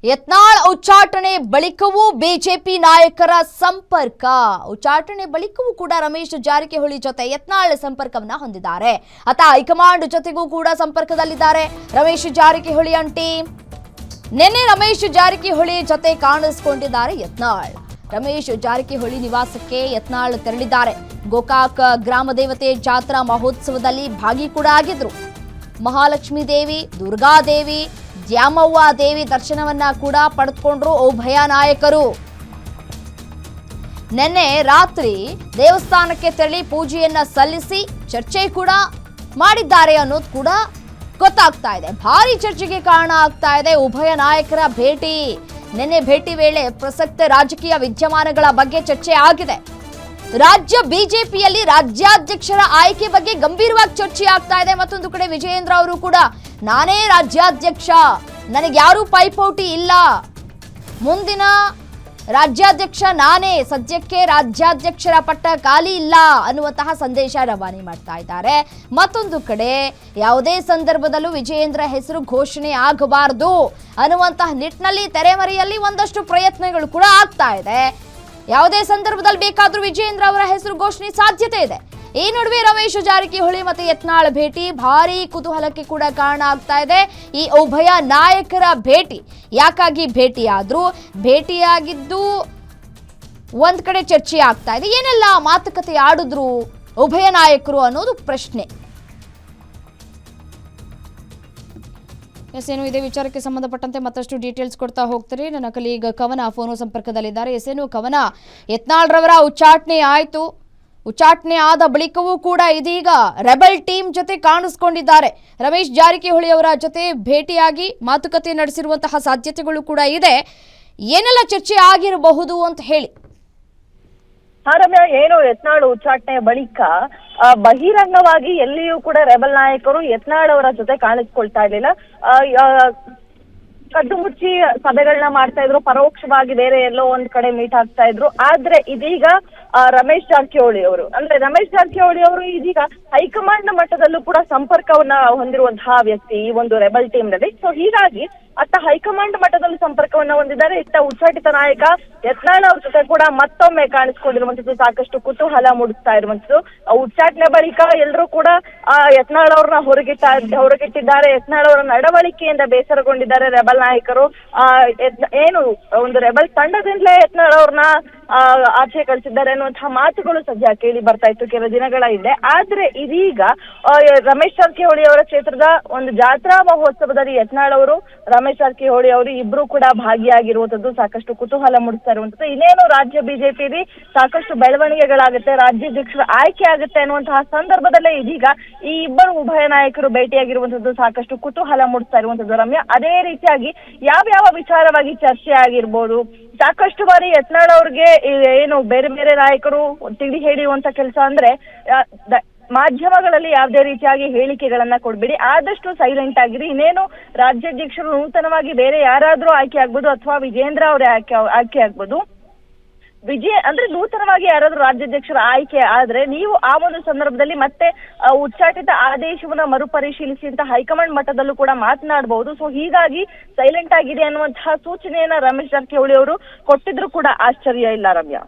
ಯತ್ನಾಳ್ ಉಚ್ಚಾಟನೆ ಬಳಿಕವೂ ಬಿಜೆಪಿ ನಾಯಕರ ಸಂಪರ್ಕ. ಉಚ್ಚಾಟನೆ ಬಳಿಕವೂ ಕೂಡ ರಮೇಶ್ ಜಾರಕಿಹೊಳಿ ಜೊತೆ ಯತ್ನಾಳ್ ಸಂಪರ್ಕವನ್ನ ಹೊಂದಿದ್ದಾರೆ. ಅತ ಹೈಕಮಾಂಡ್ ಜೊತೆಗೂ ಕೂಡ ಸಂಪರ್ಕದಲ್ಲಿದ್ದಾರೆ ರಮೇಶ್ ಜಾರಕಿಹೊಳಿ ಅಂಟಿ. ನಿನ್ನೆ ರಮೇಶ್ ಜಾರಕಿಹೊಳಿ ಜೊತೆ ಕಾಣಿಸಿಕೊಂಡಿದ್ದಾರೆ ಯತ್ನಾಳ್. ರಮೇಶ್ ಜಾರಕಿಹೊಳಿ ನಿವಾಸಕ್ಕೆ ಯತ್ನಾಳ್ ತೆರಳಿದ್ದಾರೆ. ಗೋಕಾಕ್ ಗ್ರಾಮ ದೇವತೆ ಜಾತ್ರಾ ಮಹೋತ್ಸವದಲ್ಲಿ ಭಾಗಿ ಕೂಡ ಆಗಿದ್ರು. ಮಹಾಲಕ್ಷ್ಮೀ ದೇವಿ, ದುರ್ಗಾದೇವಿ, ದ್ಯಾಮವ್ವ ದೇವಿ ದರ್ಶನವನ್ನ ಕೂಡ ಪಡೆದುಕೊಂಡ್ರು ಉಭಯ ನಾಯಕರು. ನಿನ್ನೆ ರಾತ್ರಿ ದೇವಸ್ಥಾನಕ್ಕೆ ತೆರಳಿ ಪೂಜೆಯನ್ನ ಸಲ್ಲಿಸಿ ಚರ್ಚೆ ಕೂಡ ಮಾಡಿದ್ದಾರೆ ಅನ್ನೋದು ಕೂಡ ಗೊತ್ತಾಗ್ತಾ ಇದೆ. ಭಾರಿ ಚರ್ಚೆಗೆ ಕಾರಣ ಆಗ್ತಾ ಇದೆ ಉಭಯ ನಾಯಕರ ಭೇಟಿ. ನಿನ್ನೆ ಭೇಟಿ ವೇಳೆ ಪ್ರಸಕ್ತ ರಾಜಕೀಯ ವಿದ್ಯಮಾನಗಳ ಬಗ್ಗೆ ಚರ್ಚೆ ಆಗಿದೆ. ರಾಜ್ಯ ಬಿಜೆಪಿಯಲ್ಲಿ ರಾಜ್ಯಾಧ್ಯಕ್ಷರ ಆಯ್ಕೆ ಬಗ್ಗೆ ಗಂಭೀರವಾಗಿ ಚರ್ಚೆ ಆಗ್ತಾ ಇದೆ. ಮತ್ತೊಂದು ಕಡೆ ವಿಜಯೇಂದ್ರ ಅವರು ಕೂಡ ನಾನೇ ರಾಜ್ಯಾಧ್ಯಕ್ಷ, ನನಗೆ ಯಾರೂ ಪೈಪೋಟಿ ಇಲ್ಲ, ಮುಂದಿನ ರಾಜ್ಯಾಧ್ಯಕ್ಷ ನಾನೇ, ಸದ್ಯಕ್ಕೆ ರಾಜ್ಯಾಧ್ಯಕ್ಷರ ಪಟ್ಟ ಖಾಲಿ ಇಲ್ಲ ಅನ್ನುವಂತಹ ಸಂದೇಶ ರವಾನೆ ಮಾಡ್ತಾ ಇದ್ದಾರೆ. ಮತ್ತೊಂದು ಕಡೆ ಯಾವುದೇ ಸಂದರ್ಭದಲ್ಲೂ ವಿಜಯೇಂದ್ರ ಹೆಸರು ಘೋಷಣೆ ಆಗಬಾರದು ಅನ್ನುವಂತಹ ನಿಟ್ಟಿನಲ್ಲಿ ತೆರೆಮರೆಯಲ್ಲಿ ಒಂದಷ್ಟು ಪ್ರಯತ್ನಗಳು ಕೂಡ ಆಗ್ತಾ ಇದೆ. ಯಾವುದೇ ಸಂದರ್ಭದಲ್ಲಿ ಬೇಕಾದ್ರೂ ವಿಜಯೇಂದ್ರ ಅವರ ಹೆಸರು ಘೋಷಣೆ ಸಾಧ್ಯತೆ ಇದೆ. ಈ ನಡುವೆ ರಮೇಶ್ ಜಾರಕಿಹೊಳಿ ಮತ್ತೆ ಯತ್ನಾಳ್ ಭೇಟಿ ಭಾರಿ ಕುತೂಹಲಕ್ಕೆ ಕೂಡ ಕಾರಣ ಆಗ್ತಾ ಇದೆ. ಈ ಉಭಯ ನಾಯಕರ ಭೇಟಿ ಯಾಕಾಗಿ ಭೇಟಿಯಾದ್ರು, ಭೇಟಿಯಾಗಿದ್ದು ಒಂದ್ ಕಡೆ ಚರ್ಚೆ ಆಗ್ತಾ ಇದೆ. ಏನೆಲ್ಲ ಮಾತುಕತೆ ಆಡಿದ್ರು ಉಭಯ ನಾಯಕರು ಅನ್ನೋದು ಪ್ರಶ್ನೆ. ಏನು ಇದೇ ವಿಚಾರಕ್ಕೆ ಸಂಬಂಧಪಟ್ಟಂತೆ ಮತ್ತಷ್ಟು ಡೀಟೇಲ್ಸ್ ಕೊಡ್ತಾ ಹೋಗ್ತಾರೆ ನನ್ನ ಕಲೀಗ್ ಕವನ ಫೋನ್ ಸಂಪರ್ಕದಲ್ಲಿದ್ದಾರೆ. ಎಸೇನು ಕವನ, ಯತ್ನಾಳ್ ರವರ ಉಚ್ಚಾಟನೆ ಆಯ್ತು, ಉಚ್ಚಾಟನೆ ಆದ ಬಳಿಕವೂ ಕೂಡ ಇದೀಗ ರೆಬಲ್ ಟೀಮ್ ಜೊತೆ ಕಾಣಿಸ್ಕೊಂಡಿದ್ದಾರೆ. ರಮೇಶ್ ಜಾರಕಿಹೊಳಿ ಅವರ ಜೊತೆ ಭೇಟಿಯಾಗಿ ಮಾತುಕತೆ ನಡೆಸಿರುವಂತಹ ಸಾಧ್ಯತೆಗಳು ಕೂಡ ಇದೆ. ಏನೆಲ್ಲ ಚರ್ಚೆ ಆಗಿರಬಹುದು ಅಂತ ಹೇಳಿ. ರಮ್ಯಾ, ಏನು ಯತ್ನಾಳ್ ಉಚ್ಚಾಟನೆ ಬಳಿಕ ಬಹಿರಂಗವಾಗಿ ಎಲ್ಲಿಯೂ ಕೂಡ ರೆಬಲ್ ನಾಯಕರು ಯತ್ನಾಳ್ ಅವರ ಜೊತೆ ಕಾಣಿಸ್ಕೊಳ್ತಾ ಇರ್ಲಿಲ್ಲ. ಕದ್ದು ಮುಚ್ಚಿ ಸಭೆಗಳನ್ನ ಮಾಡ್ತಾ ಇದ್ರು, ಪರೋಕ್ಷವಾಗಿ ಬೇರೆ ಎಲ್ಲೋ ಒಂದ್ ಕಡೆ ಮೀಟ್ ಆಗ್ತಾ ಇದ್ರು. ಆದ್ರೆ ಇದೀಗ ರಮೇಶ್ ಜಾರಕಿಹೊಳಿ ಅವರು ಇದೀಗ ಹೈಕಮಾಂಡ್ ಮಟ್ಟದಲ್ಲೂ ಕೂಡ ಸಂಪರ್ಕವನ್ನ ಹೊಂದಿರುವಂತಹ ವ್ಯಕ್ತಿ ಈ ಒಂದು ರೆಬಲ್ ಟೀಮ್ ನಲ್ಲಿ. ಸೊ ಹೀಗಾಗಿ ಅತ್ತ ಹೈಕಮಾಂಡ್ ಮಟ್ಟದಲ್ಲಿ ಸಂಪರ್ಕವನ್ನ ಹೊಂದಿದ್ದಾರೆ. ಇತ್ತ ಉಚ್ಚಾಟಿತ ನಾಯಕ ಯತ್ನಾಳ್ ಅವ್ರ ಜೊತೆ ಕೂಡ ಮತ್ತೊಮ್ಮೆ ಕಾಣಿಸ್ಕೊಂಡಿರುವಂತದ್ದು ಸಾಕಷ್ಟು ಕುತೂಹಲ ಮೂಡಿಸ್ತಾ ಇರುವಂತದ್ದು. ಉಚ್ಚಾಟನೆ ಬಳಿಕ ಎಲ್ಲರೂ ಕೂಡ ಯತ್ನಾಳ್ ಅವ್ರನ್ನ ಹೊರಗಿಟ್ಟಿದ್ದಾರೆ. ಯತ್ನಾಳ್ ಅವರ ನಡವಳಿಕೆಯಿಂದ ಬೇಸರಗೊಂಡಿದ್ದಾರೆ ರೆಬಲ್ ನಾಯಕರು. ಏನು ಒಂದು ರೆಬಲ್ ತಂಡದಿಂದಲೇ ಯತ್ನಾಳ್ ಅವ್ರನ್ನ ಆಚೆ ಕಳಿಸಿದ್ದಾರೆ ಅನ್ನುವಂತಹ ಮಾತುಗಳು ಸದ್ಯ ಕೇಳಿ ಬರ್ತಾ ಇತ್ತು ಕೆಲ ದಿನಗಳ ಹಿಂದೆ. ಆದ್ರೆ ಇದೀಗ ರಮೇಶ್ ಜಾರಕಿಹೊಳಿ ಅವರ ಕ್ಷೇತ್ರದ ಒಂದು ಜಾತ್ರಾ ಮಹೋತ್ಸವದಲ್ಲಿ ಯತ್ನಾಳ್ ಅವರು, ರಮೇಶ್ ಜಾರಕಿಹೊಳಿ ಅವರು ಇಬ್ರು ಕೂಡ ಭಾಗಿಯಾಗಿರುವಂತದ್ದು ಸಾಕಷ್ಟು ಕುತೂಹಲ ಮೂಡಿಸ್ತಾ ಇರುವಂತದ್ದು. ಇನ್ನೇನು ರಾಜ್ಯ ಬಿಜೆಪಿಯಲ್ಲಿ ಸಾಕಷ್ಟು ಬೆಳವಣಿಗೆಗಳಾಗುತ್ತೆ, ರಾಜ್ಯಾಧ್ಯಕ್ಷರ ಆಯ್ಕೆ ಆಗುತ್ತೆ ಅನ್ನುವಂತಹ ಸಂದರ್ಭದಲ್ಲೇ ಇದೀಗ ಈ ಇಬ್ಬರು ಉಭಯ ನಾಯಕರು ಭೇಟಿಯಾಗಿರುವಂತದ್ದು ಸಾಕಷ್ಟು ಕುತೂಹಲ ಮೂಡಿಸ್ತಾ ಇರುವಂತದ್ದು. ರಮ್ಯಾ, ಅದೇ ರೀತಿಯಾಗಿ ಯಾವ ವಿಚಾರವಾಗಿ ಚರ್ಚೆ ಆಗಿರ್ಬೋದು, ಸಾಕಷ್ಟು ಬಾರಿ ಯತ್ನಾಳ್ ಅವ್ರಿಗೆ ಏನು ಬೇರೆ ಬೇರೆ ನಾಯಕರು ತಿಳಿ ಹೇಳುವಂತ ಕೆಲಸ ಅಂದ್ರೆ ಮಾಧ್ಯಮಗಳಲ್ಲಿ ಯಾವುದೇ ರೀತಿಯಾಗಿ ಹೇಳಿಕೆಗಳನ್ನ ಕೊಡ್ಬೇಡಿ, ಆದಷ್ಟು ಸೈಲೆಂಟ್ ಆಗಿರಿ. ಇನ್ನೇನು ರಾಜ್ಯಾಧ್ಯಕ್ಷರು ನೂತನವಾಗಿ ಬೇರೆ ಯಾರಾದ್ರೂ ಆಯ್ಕೆ ಆಗ್ಬೋದು ಅಥವಾ ವಿಜೇಂದ್ರ ಅವರೇ ಆಯ್ಕೆ ಆಗ್ಬೋದು. ನೂತನವಾಗಿ ಯಾರಾದ್ರೂ ರಾಜ್ಯಾಧ್ಯಕ್ಷರ ಆಯ್ಕೆ ಆದ್ರೆ ನೀವು ಆ ಒಂದು ಸಂದರ್ಭದಲ್ಲಿ ಮತ್ತೆ ಉಚ್ಚಾಟಿತ ಆದೇಶವನ್ನ ಮರುಪರಿಶೀಲಿಸಿ ಅಂತ ಹೈಕಮಾಂಡ್ ಮಟ್ಟದಲ್ಲೂ ಕೂಡ ಮಾತನಾಡಬಹುದು. ಸೊ ಹೀಗಾಗಿ ಸೈಲೆಂಟ್ ಆಗಿದೆ ಅನ್ನುವಂತಹ ಸೂಚನೆಯನ್ನ ರಮೇಶ್ ಜಾರಕಿಹೊಳಿ ಅವರು ಕೊಟ್ಟಿದ್ರು ಕೂಡ ಆಶ್ಚರ್ಯ ಇಲ್ಲ ರಮ್ಯಾ.